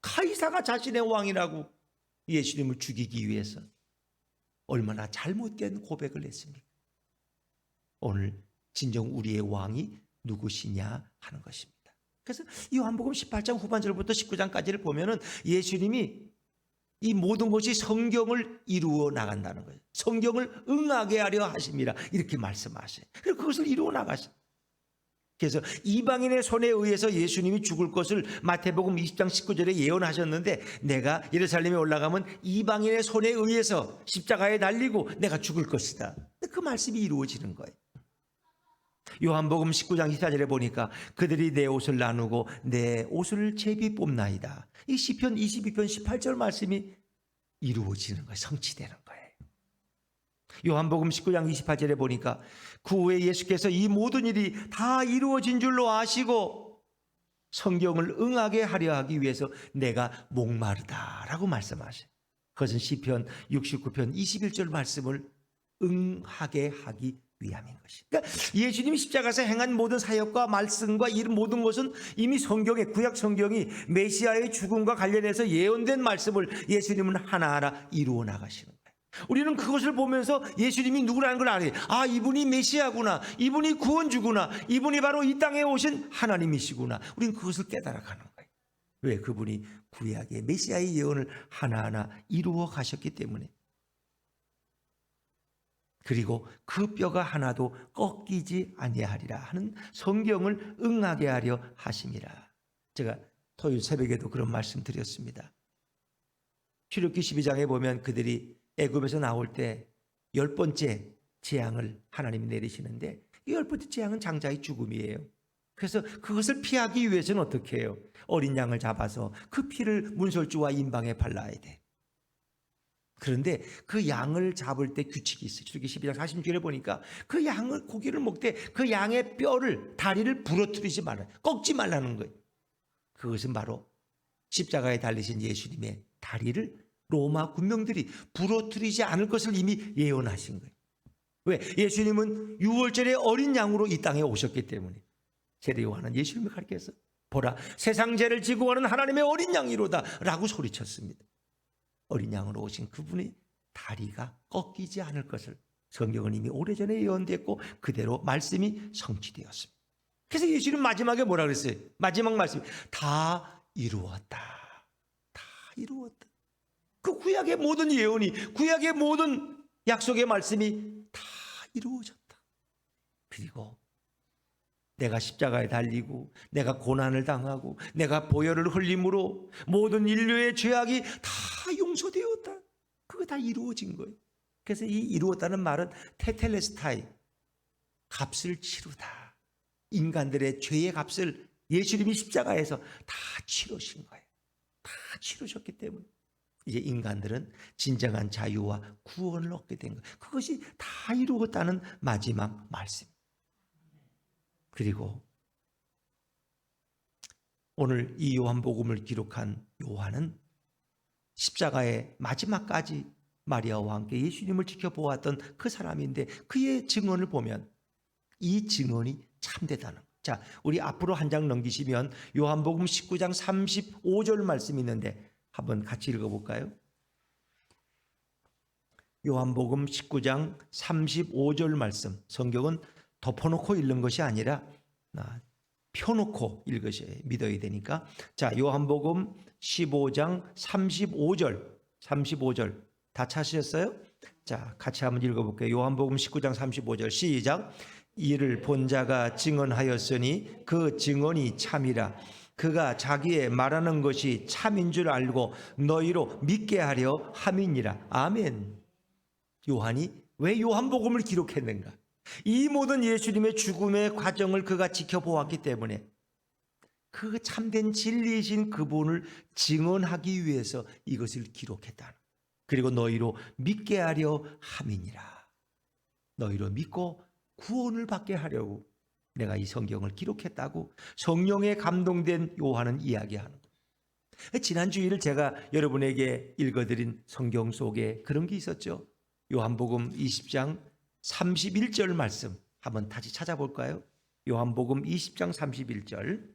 카이사가 자신의 왕이라고 예수님을 죽이기 위해서 얼마나 잘못된 고백을 했습니까? 오늘 진정 우리의 왕이 누구시냐 하는 것입니다. 그래서 요한복음 18장 후반절부터 19장까지를 보면은 예수님이 이 모든 것이 성경을 이루어 나간다는 거예요. 성경을 응하게 하려 하심이라 이렇게 말씀하셔요. 그리고 그것을 이루어 나가셔요. 그래서 이방인의 손에 의해서 예수님이 죽을 것을 마태복음 20장 19절에 예언하셨는데 내가 예루살렘에 올라가면 이방인의 손에 의해서 십자가에 달리고 내가 죽을 것이다. 그 말씀이 이루어지는 거예요. 요한복음 19장 24절에 보니까 그들이 내 옷을 나누고 내 옷을 제비 뽑나이다. 이 시편 22편 18절 말씀이 이루어지는 거예요. 성취되는 거예요. 요한복음 19장 28절에 보니까 그 후에 예수께서 이 모든 일이 다 이루어진 줄로 아시고 성경을 응하게 하려 하기 위해서 내가 목마르다라고 말씀하셔요. 그것은 시편 69편 21절 말씀을 응하게 하기 위함인 것입니다. 그러니까 예수님이 십자가에서 행한 모든 사역과 말씀과 이 모든 것은 이미 성경에 구약 성경이 메시아의 죽음과 관련해서 예언된 말씀을 예수님은 하나하나 이루어 나가시는 거예요. 우리는 그것을 보면서 예수님이 누구라는 걸 알아요. 아, 이분이 메시아구나, 이분이 구원주구나, 이분이 바로 이 땅에 오신 하나님이시구나. 우리는 그것을 깨달아가는 거예요. 왜? 그분이 구약의 메시아의 예언을 하나하나 이루어 가셨기 때문에. 그리고 그 뼈가 하나도 꺾이지 아니하리라 하는 성경을 응하게 하려 하심이라. 제가 토요일 새벽에도 그런 말씀 드렸습니다. 출애굽기 12장에 보면 그들이 애굽에서 나올 때 10번째 재앙을 하나님이 내리시는데 이 10번째 재앙은 장자의 죽음이에요. 그래서 그것을 피하기 위해서는 어떻게 해요? 어린 양을 잡아서 그 피를 문설주와 임방에 발라야 돼. 그런데 그 양을 잡을 때 규칙이 있어요. 출애굽기 12장 46절에 보니까 그 양을 고기를 먹되 그 양의 뼈를 다리를 부러뜨리지 말아요. 꺾지 말라는 거예요. 그것은 바로 십자가에 달리신 예수님의 다리를 로마 군병들이 부러뜨리지 않을 것을 이미 예언하신 거예요. 왜? 예수님은 6월절에 어린 양으로 이 땅에 오셨기 때문에. 세례 요한은 예수님을 가리켜서 보라 세상 죄를 지고 가는 하나님의 어린 양이로다 라고 소리쳤습니다. 어린 양으로 오신 그분의 다리가 꺾이지 않을 것을 성경은 이미 오래전에 예언됐고 그대로 말씀이 성취되었습니다. 그래서 예수님 마지막에 뭐라 그랬어요? 마지막 말씀 다 이루었다. 다 이루었다. 그 구약의 모든 예언이 구약의 모든 약속의 말씀이 다 이루어졌다. 그리고 내가 십자가에 달리고 내가 고난을 당하고 내가 보혈을 흘림으로 모든 인류의 죄악이 다 용서되었다. 그거 다 이루어진 거예요. 그래서 이 이루었다는 말은 테텔레스타이, 값을 치르다. 인간들의 죄의 값을 예수님이 십자가에서 다 치르신 거예요. 다 치르셨기 때문에 이제 인간들은 진정한 자유와 구원을 얻게 된 거예요. 그것이 다 이루었다는 마지막 말씀. 그리고 오늘 이 요한복음을 기록한 요한은 십자가의 마지막까지 마리아와 함께 예수님을 지켜보았던 그 사람인데 그의 증언을 보면 이 증언이 참되다는 거예요. 자, 우리 앞으로 한 장 넘기시면 요한복음 19장 35절 말씀이 있는데 한번 같이 읽어볼까요? 요한복음 19장 35절 말씀. 성경은 덮어놓고 읽는 것이 아니라 펴놓고 읽으셔야 믿어야 되니까. 자, 요한복음 15장 35절 다 찾으셨어요? 자, 같이 한번 읽어볼게요. 요한복음 19장 35절 시작. 이를 본 자가 증언하였으니 그 증언이 참이라. 그가 자기의 말하는 것이 참인 줄 알고 너희로 믿게 하려 함이니라. 아멘. 요한이 왜 요한복음을 기록했는가? 이 모든 예수님의 죽음의 과정을 그가 지켜보았기 때문에 그 참된 진리이신 그분을 증언하기 위해서 이것을 기록했다. 그리고 너희로 믿게 하려 함이니라. 너희로 믿고 구원을 받게 하려고 내가 이 성경을 기록했다고 성령에 감동된 요한은 이야기하는 거예요. 지난 주일을 제가 여러분에게 읽어드린 성경 속에 그런 게 있었죠. 요한복음 20장 31절 말씀 한번 다시 찾아볼까요? 요한복음 20장 31절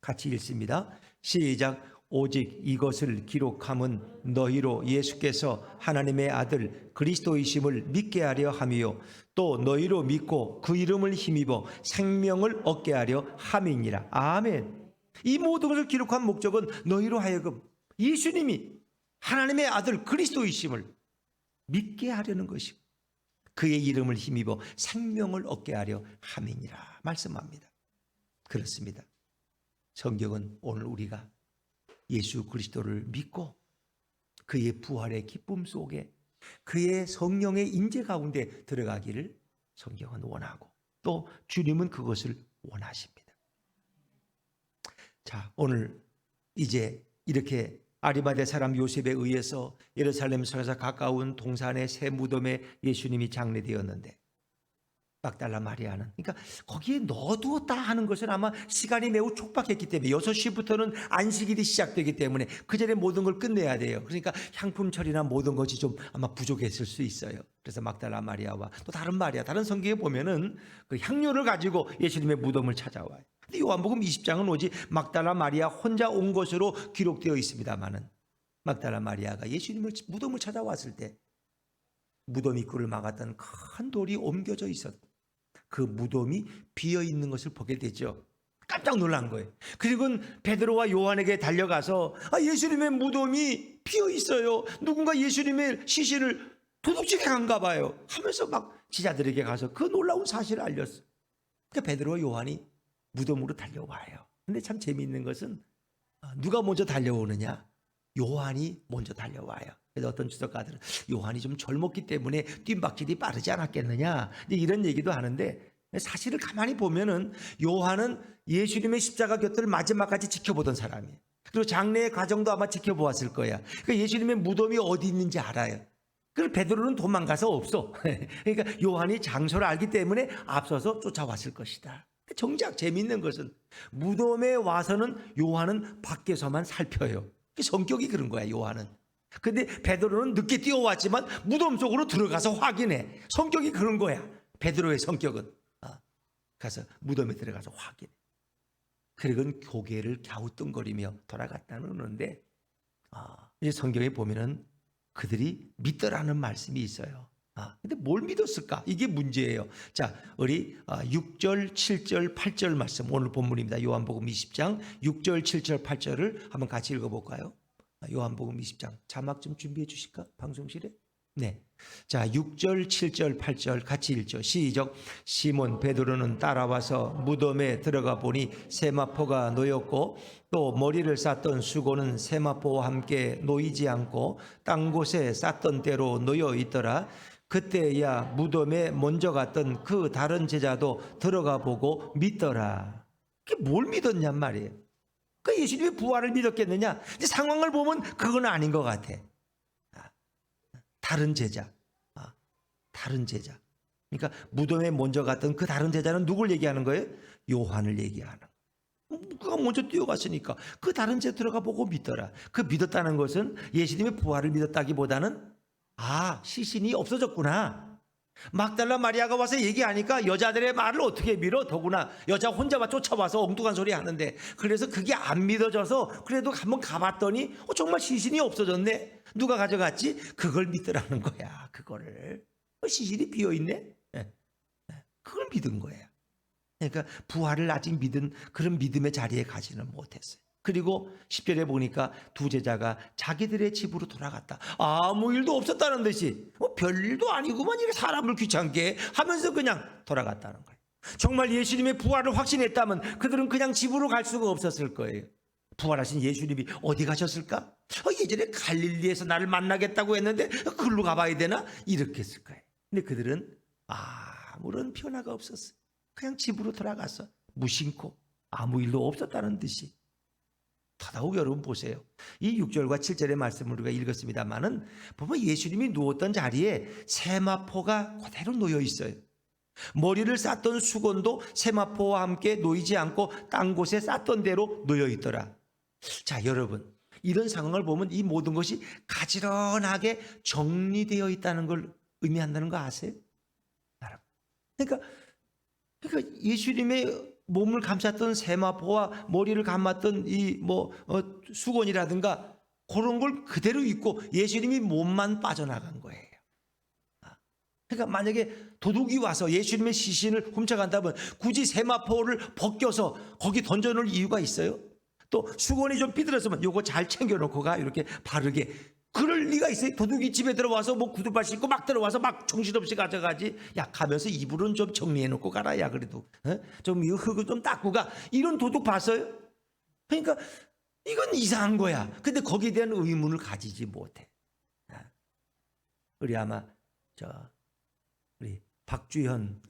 같이 읽습니다. 시작. 오직 이것을 기록함은 너희로 예수께서 하나님의 아들 그리스도이심을 믿게 하려 함이요 또 너희로 믿고 그 이름을 힘입어 생명을 얻게 하려 함이니라. 아멘. 이 모든 것을 기록한 목적은 너희로 하여금 예수님이 하나님의 아들 그리스도이심을 믿게 하려는 것이고 그의 이름을 힘입어 생명을 얻게 하려 함이니라 말씀합니다. 그렇습니다. 성경은 오늘 우리가 예수 그리스도를 믿고 그의 부활의 기쁨 속에 그의 성령의 임재 가운데 들어가기를 성경은 원하고 또 주님은 그것을 원하십니다. 자, 오늘 이제 이렇게 아리마대 사람 요셉에 의해서 예루살렘 성에서 가까운 동산의 새 무덤에 예수님이 장례되었는데 막달라 마리아는 그러니까 거기에 넣어두었다 하는 것은 아마 시간이 매우 촉박했기 때문에 6시부터는 안식일이 시작되기 때문에 그 전에 모든 걸 끝내야 돼요. 그러니까 향품 처리나 모든 것이 좀 아마 부족했을 수 있어요. 그래서 막달라 마리아와 또 다른 마리아, 다른 성경에 보면은 그 향료를 가지고 예수님의 무덤을 찾아와요. 근데 요한복음 20장은 오직 막달라 마리아 혼자 온 것으로 기록되어 있습니다만은 막달라 마리아가 예수님을 무덤을 찾아왔을 때 무덤 입구를 막았던 큰 돌이 옮겨져 있었다. 그 무덤이 비어 있는 것을 보게 되죠. 깜짝 놀란 거예요. 그리고 베드로와 요한에게 달려가서 예수님의 무덤이 비어 있어요. 누군가 예수님의 시신을 도둑질해 간가 봐요. 하면서 막 지자들에게 가서 그 놀라운 사실을 알렸어요. 그러니까 베드로와 요한이 무덤으로 달려와요. 근데 참 재미있는 것은 누가 먼저 달려오느냐? 요한이 먼저 달려와요. 그래서 어떤 주석가들은 요한이 좀 젊었기 때문에 뜀박질이 빠르지 않았겠느냐 이런 얘기도 하는데 사실을 가만히 보면은 요한은 예수님의 십자가 곁을 마지막까지 지켜보던 사람이에요. 그리고 장례의 과정도 아마 지켜보았을 거야. 그러니까 예수님의 무덤이 어디 있는지 알아요. 그걸 베드로는 도망가서 없어. 그러니까 요한이 장소를 알기 때문에 앞서서 쫓아왔을 것이다. 정작 재미있는 것은 무덤에 와서는 요한은 밖에서만 살펴요. 성격이 그런 거야, 요한은. 근데 베드로는 늦게 뛰어왔지만 무덤 속으로 들어가서 확인해. 성격이 그런 거야, 베드로의 성격은. 가서 무덤에 들어가서 확인해. 그리고는 고개를 갸우뚱거리며 돌아갔다는데, 이제 성경에 보면은 그들이 믿더라는 말씀이 있어요. 근데 뭘 믿었을까? 이게 문제예요. 자, 우리 6절, 7절, 8절 말씀, 오늘 본문입니다. 요한복음 20장 6절, 7절, 8절을 한번 같이 읽어볼까요? 요한복음 20장 자막 좀 준비해 주실까? 방송실에? 네. 자, 6절, 7절, 8절 같이 읽죠. 시작. 시몬 베드로는 따라와서 무덤에 들어가 보니 세마포가 놓였고 또 머리를 쌌던 수고는 세마포와 함께 놓이지 않고 딴 곳에 쌌던 대로 놓여 있더라. 그때야 무덤에 먼저 갔던 그 다른 제자도 들어가 보고 믿더라. 그게 뭘 믿었냔 말이에요. 그 예수님의 부활을 믿었겠느냐? 이제 상황을 보면 그건 아닌 것 같아. 다른 제자. 다른 제자. 그러니까 무덤에 먼저 갔던 그 다른 제자는 누굴 얘기하는 거예요? 요한을 얘기하는 거예요. 그가 먼저 뛰어갔으니까 그 다른 제자 들어가 보고 믿더라. 그 믿었다는 것은 예수님의 부활을 믿었다기보다는 시신이 없어졌구나. 막달라 마리아가 와서 얘기하니까 여자들의 말을 어떻게 믿어? 더구나 여자 혼자만 쫓아와서 엉뚱한 소리 하는데, 그래서 그게 안 믿어져서 그래도 한번 가봤더니 정말 시신이 없어졌네. 누가 가져갔지? 그걸 믿더라는 거야. 그거를. 시신이 비어있네. 그걸 믿은 거야. 그러니까 부활을 아직 믿은 그런 믿음의 자리에 가지는 못했어요. 그리고 10절에 보니까 두 제자가 자기들의 집으로 돌아갔다. 아무 일도 없었다는 듯이 별일도 아니구만, 이렇게 사람을 귀찮게 하면서 그냥 돌아갔다는 거예요. 정말 예수님의 부활을 확신했다면 그들은 그냥 집으로 갈 수가 없었을 거예요. 부활하신 예수님이 어디 가셨을까? 예전에 갈릴리에서 나를 만나겠다고 했는데 그걸로 가봐야 되나? 이렇게 했을 거예요. 근데 그들은 아무런 변화가 없었어요. 그냥 집으로 돌아갔어. 무심코 아무 일도 없었다는 듯이. 더더욱 여러분 보세요. 이 6절과 7절의 말씀을 우리가 읽었습니다만은 보면 예수님이 누웠던 자리에 세마포가 그대로 놓여 있어요. 머리를 쌌던 수건도 세마포와 함께 놓이지 않고 딴 곳에 쌌던 대로 놓여 있더라. 자, 여러분, 이런 상황을 보면 이 모든 것이 가지런하게 정리되어 있다는 걸 의미한다는 거 아세요? 그러니까 예수님의 몸을 감쌌던 세마포와 머리를 감았던 이 수건이라든가 그런 걸 그대로 입고 예수님이 몸만 빠져나간 거예요. 그러니까 만약에 도둑이 와서 예수님의 시신을 훔쳐간다면 굳이 세마포를 벗겨서 거기 던져놓을 이유가 있어요? 또 수건이 좀 삐뚤었으면 요거 잘 챙겨놓고 가, 이렇게 바르게. 그럴 리가 있어요? 도둑이 집에 들어와서 구두발 신고 막 들어와서 막 정신없이 가져가지. 야, 가면서 이불은 좀 정리해놓고 가라. 야, 그래도 좀 이 흙을 좀 닦고 가. 이런 도둑 봤어요? 그러니까 이건 이상한 거야. 근데 거기에 대한 의문을 가지지 못해. 우리 아마 우리 박주현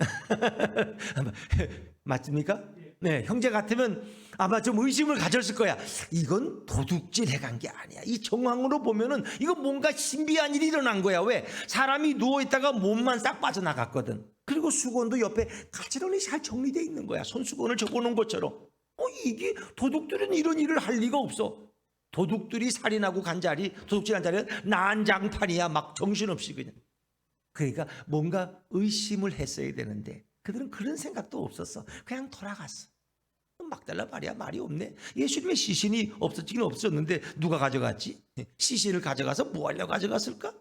맞습니까? 네, 형제 같으면 아마 좀 의심을 가졌을 거야. 이건 도둑질 해간 게 아니야. 이 정황으로 보면은 이건 뭔가 신비한 일이 일어난 거야. 왜? 사람이 누워있다가 몸만 싹 빠져나갔거든. 그리고 수건도 옆에 가지런히 잘 정리되어 있는 거야. 손수건을 접어놓은 것처럼. 이게 도둑들은 이런 일을 할 리가 없어. 도둑들이 살인하고 간 자리, 도둑질한 자리는 난장판이야. 막 정신없이 그냥. 그러니까 뭔가 의심을 했어야 되는데 그들은 그런 생각도 없었어. 그냥 돌아갔어. 막달라 마리아 말이 없네. 예수님의 시신이 없었긴 없었는데 누가 가져갔지? 시신을 가져가서 뭐 하려고 가져갔을까?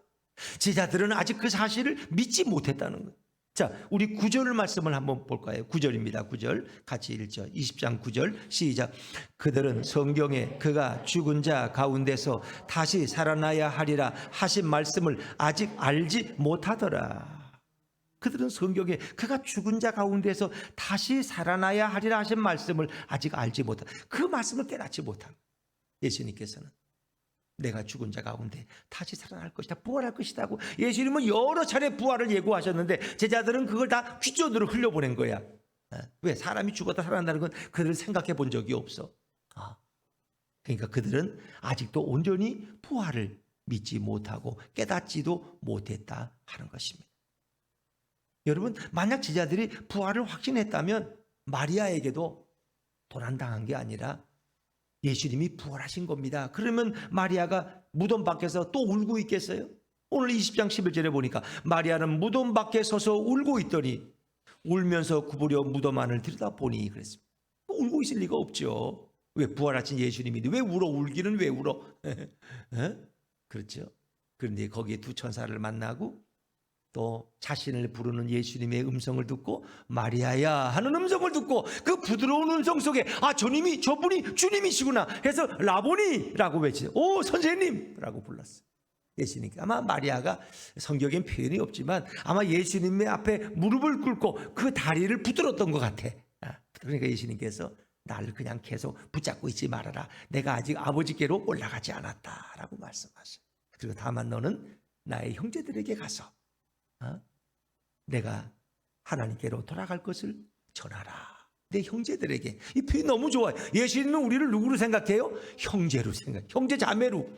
제자들은 아직 그 사실을 믿지 못했다는 거예요. 자, 우리 9절 말씀을 한번 볼까요? 9절입니다. 9절 같이 읽죠. 20장 9절 시작. 그들은 성경에 그가 죽은 자 가운데서 다시 살아나야 하리라 하신 말씀을 아직 알지 못하더라. 그들은 성경에 그가 죽은 자 가운데서 다시 살아나야 하리라 하신 말씀을 아직 알지 못하다. 그 말씀을 깨닫지 못한 예수님께서는. 내가 죽은 자 가운데 다시 살아날 것이다, 부활할 것이다 하고 예수님은 여러 차례 부활을 예고하셨는데 제자들은 그걸 다 귓전으로 흘려보낸 거야. 왜? 사람이 죽었다 살아난다는 건 그들을 생각해 본 적이 없어. 그러니까 그들은 아직도 온전히 부활을 믿지 못하고 깨닫지도 못했다 하는 것입니다. 여러분, 만약 제자들이 부활을 확신했다면 마리아에게도 도난당한 게 아니라 예수님이 부활하신 겁니다. 그러면 마리아가 무덤 밖에서 또 울고 있겠어요? 오늘 20장 11절에 보니까 마리아는 무덤 밖에 서서 울고 있더니 울면서 구부려 무덤 안을 들여다보니 그랬습니다. 울고 있을 리가 없죠. 왜? 부활하신 예수님인데 왜 울어? 울기는 왜 울어? 그렇죠. 그런데 거기에 두 천사를 만나고 또 자신을 부르는 예수님의 음성을 듣고 마리아야 하는 음성을 듣고 그 부드러운 음성 속에 저분이 주님이시구나 해서 라보니라고 외치죠. 오 선생님라고 불렀어요. 예수님께. 아마 마리아가 성경엔 표현이 없지만 아마 예수님의 앞에 무릎을 꿇고 그 다리를 붙들었던 것 같아. 그러니까 예수님께서 나를 그냥 계속 붙잡고 있지 말아라. 내가 아직 아버지께로 올라가지 않았다라고 말씀하셔요. 그리고 다만 너는 나의 형제들에게 가서 내가 하나님께로 돌아갈 것을 전하라. 내 형제들에게. 이 표현이 너무 좋아요. 예수님은 우리를 누구로 생각해요? 형제로 생각해요. 형제 자매로.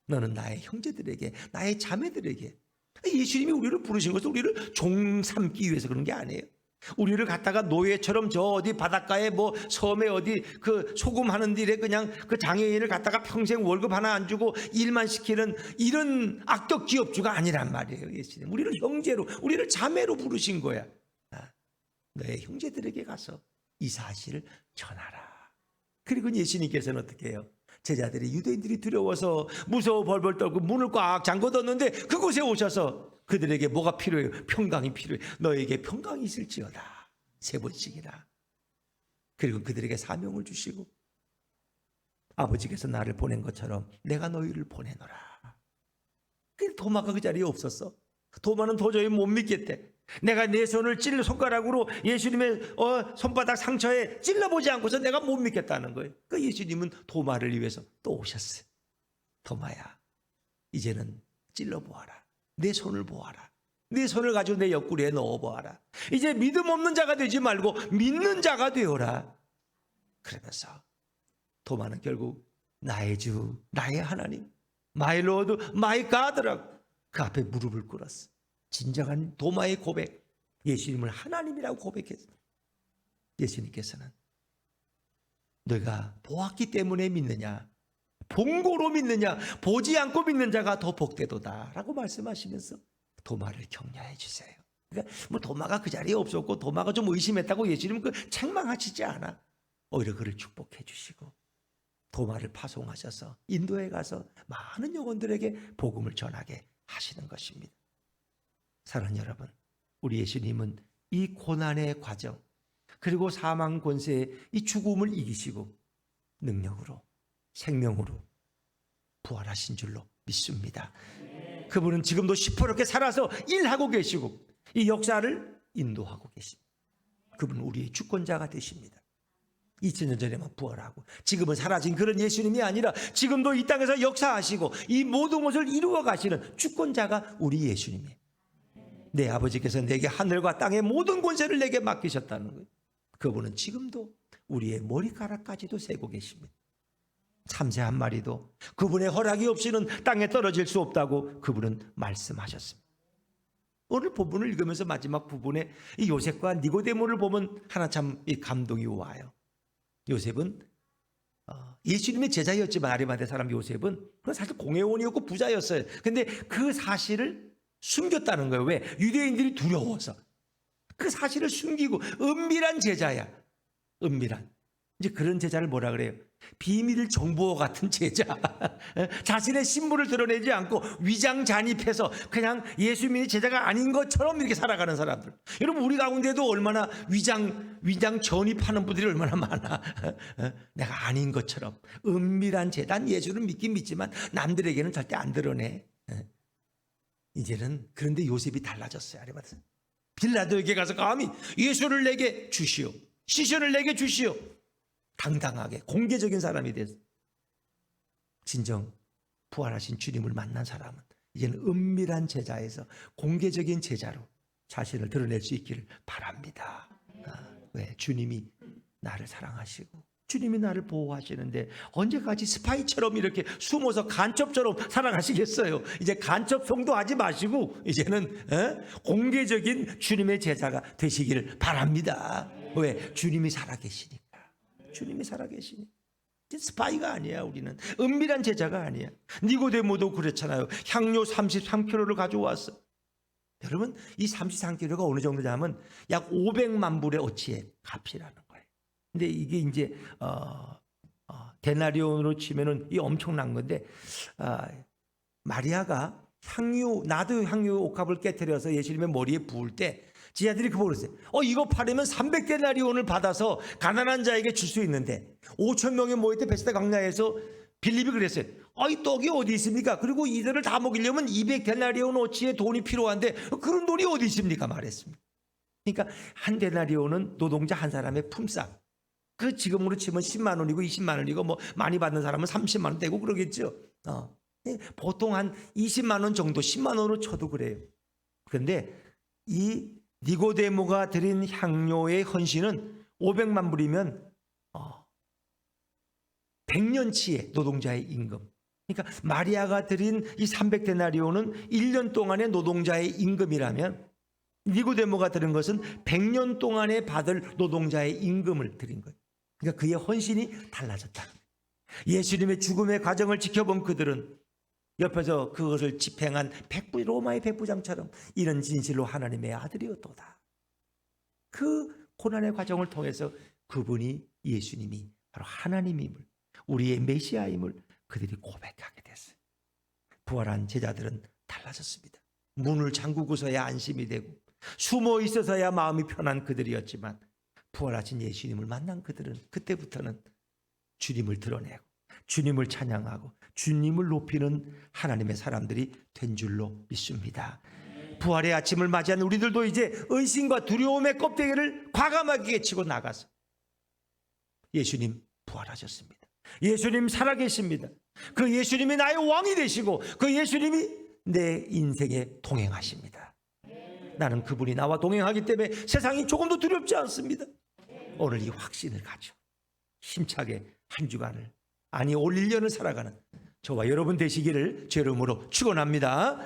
너는 나의 형제들에게, 나의 자매들에게. 예수님이 우리를 부르신 것은 우리를 종 삼기 위해서 그런 게 아니에요. 우리를 갖다가 노예처럼 저 어디 바닷가에 뭐 섬에 어디 그 소금하는 일에 그냥 그 장애인을 갖다가 평생 월급 하나 안 주고 일만 시키는 이런 악덕 기업주가 아니란 말이에요. 예수님 우리를 형제로, 우리를 자매로 부르신 거야. 너의 형제들에게 가서 이 사실을 전하라. 그리고 예수님께서는 어떻게 해요? 제자들이 유대인들이 두려워서 무서워 벌벌 떨고 문을 꽉 잠궈뒀는데 그곳에 오셔서 그들에게 뭐가 필요해요? 평강이 필요해. 너에게 평강이 있을지어다. 3번씩이나. 그리고 그들에게 사명을 주시고 아버지께서 나를 보낸 것처럼 내가 너희를 보내노라. 도마가 그 자리에 없었어. 도마는 도저히 못 믿겠대. 내가 내 손을 손가락으로 예수님의 손바닥 상처에 찔러보지 않고서 내가 못 믿겠다는 거예요. 그 예수님은 도마를 위해서 또 오셨어요. 도마야, 이제는 찔러보아라. 내 손을 보아라. 내 손을 가지고 내 옆구리에 넣어보아라. 이제 믿음 없는 자가 되지 말고 믿는 자가 되어라. 그러면서 도마는 결국 나의 주, 나의 하나님, My Lord, My God라고 그 앞에 무릎을 꿇었어. 진정한 도마의 고백, 예수님을 하나님이라고 고백했어. 예수님께서는 너희가 보았기 때문에 믿느냐, 본고로 믿느냐, 보지 않고 믿는 자가 더 복되도다 라고 말씀하시면서 도마를 격려해 주세요. 그러니까 뭐 도마가 그 자리에 없었고 도마가 좀 의심했다고 예수님은 그 책망하시지 않아. 오히려 그를 축복해 주시고 도마를 파송하셔서 인도에 가서 많은 영혼들에게 복음을 전하게 하시는 것입니다. 사랑하는 여러분, 우리 예수님은 이 고난의 과정 그리고 사망 권세의 이 죽음을 이기시고 능력으로 생명으로 부활하신 줄로 믿습니다. 그분은 지금도 시퍼렇게 살아서 일하고 계시고 이 역사를 인도하고 계십니다. 그분은 우리의 주권자가 되십니다. 2000년 전에만 부활하고 지금은 사라진 그런 예수님이 아니라 지금도 이 땅에서 역사하시고 이 모든 것을 이루어 가시는 주권자가 우리 예수님이에요. 내 아버지께서 내게 하늘과 땅의 모든 권세를 내게 맡기셨다는 거예요. 그분은 지금도 우리의 머리카락까지도 세고 계십니다. 참새 한 마리도 그분의 허락이 없이는 땅에 떨어질 수 없다고 그분은 말씀하셨습니다. 오늘 본문을 읽으면서 마지막 부분에 이 요셉과 니고데모를 보면 하나 참 감동이 와요. 요셉은 예수님의 제자였지만 아리마대 사람 요셉은 그건 사실 공회원이었고 부자였어요. 근데 그 사실을 숨겼다는 거예요. 왜? 유대인들이 두려워서. 그 사실을 숨기고 은밀한 제자야. 은밀한. 이제 그런 제자를 뭐라 그래요? 비밀 정보 같은 제자. 자신의 신분을 드러내지 않고 위장 잔입해서 그냥 예수님이 제자가 아닌 것처럼 이렇게 살아가는 사람들. 여러분 우리 가운데도 얼마나 위장 전입하는 분들이 얼마나 많아. 내가 아닌 것처럼 은밀한 제자. 난 예수를 믿긴 믿지만 남들에게는 절대 안 드러내. 이제는 그런데 요셉이 달라졌어요. 아리마대. 빌라도에게 가서 감히 예수를 내게 주시오. 시신을 내게 주시오. 당당하게 공개적인 사람이 됐어. 진정 부활하신 주님을 만난 사람은 이제는 은밀한 제자에서 공개적인 제자로 자신을 드러낼 수 있기를 바랍니다. 왜? 주님이 나를 사랑하시고 주님이 나를 보호하시는데 언제까지 스파이처럼 이렇게 숨어서 간첩처럼 사랑하시겠어요? 이제 간첩 성도하지 마시고 이제는 공개적인 주님의 제자가 되시기를 바랍니다. 왜? 주님이 살아계시니까. 주님이 살아계시니까. 스파이가 아니야. 우리는 은밀한 제자가 아니야. 니고데모도 그렇잖아요. 향료 33kg를 가져왔어. 여러분, 이 33kg가 어느 정도냐면 약 500만 불의 어치의 값이라는 거예요. 근데 이게 이제 데나리온으로 치면은 이 엄청난 건데, 마리아가 나도 향유 옥합을 깨뜨려서 예수님의 머리에 부을 때 지하들이 그거 그랬어요. 이거 팔으면 300데나리온을 받아서 가난한 자에게 줄 수 있는데 5천 명이 모일 때 베스다 강야에서 빌립이 그랬어요. 이 떡이 어디 있습니까? 그리고 이들을 다 먹이려면 200데나리온 어치의 돈이 필요한데 그런 돈이 어디 있습니까? 말했습니다. 그러니까 한 데나리온은 노동자 한 사람의 품삯. 그 지금으로 치면 10만 원이고 20만 원이고 뭐 많이 받는 사람은 30만 원 되고 그러겠죠. 보통 한 20만 원 정도 10만 원으로 쳐도 그래요. 그런데 이 니고데모가 드린 향료의 헌신은 500만 불이면 100년치의 노동자의 임금. 그러니까 마리아가 드린 이 300데나리온은 1년 동안의 노동자의 임금이라면 니고데모가 드린 것은 100년 동안에 받을 노동자의 임금을 드린 거예요. 그러니까 그의 헌신이 달라졌다. 예수님의 죽음의 과정을 지켜본 그들은 옆에서 그것을 집행한 로마의 백부장처럼 이런 진실로 하나님의 아들이었도다. 그 고난의 과정을 통해서 그분이 예수님이 바로 하나님임을, 우리의 메시아임을 그들이 고백하게 됐어요. 부활한 제자들은 달라졌습니다. 문을 잠그고서야 안심이 되고 숨어 있어서야 마음이 편한 그들이었지만 부활하신 예수님을 만난 그들은 그때부터는 주님을 드러내고 주님을 찬양하고 주님을 높이는 하나님의 사람들이 된 줄로 믿습니다. 부활의 아침을 맞이한 우리들도 이제 의심과 두려움의 껍데기를 과감하게 깨치고 나가서 예수님 부활하셨습니다. 예수님 살아계십니다. 그 예수님이 나의 왕이 되시고 그 예수님이 내 인생에 동행하십니다. 나는 그분이 나와 동행하기 때문에 세상이 조금도 두렵지 않습니다. 오늘 이 확신을 가지고 힘차게 한 주간을, 아니 올 1년을 살아가는 저와 여러분 되시기를 제 이름으로 축원합니다.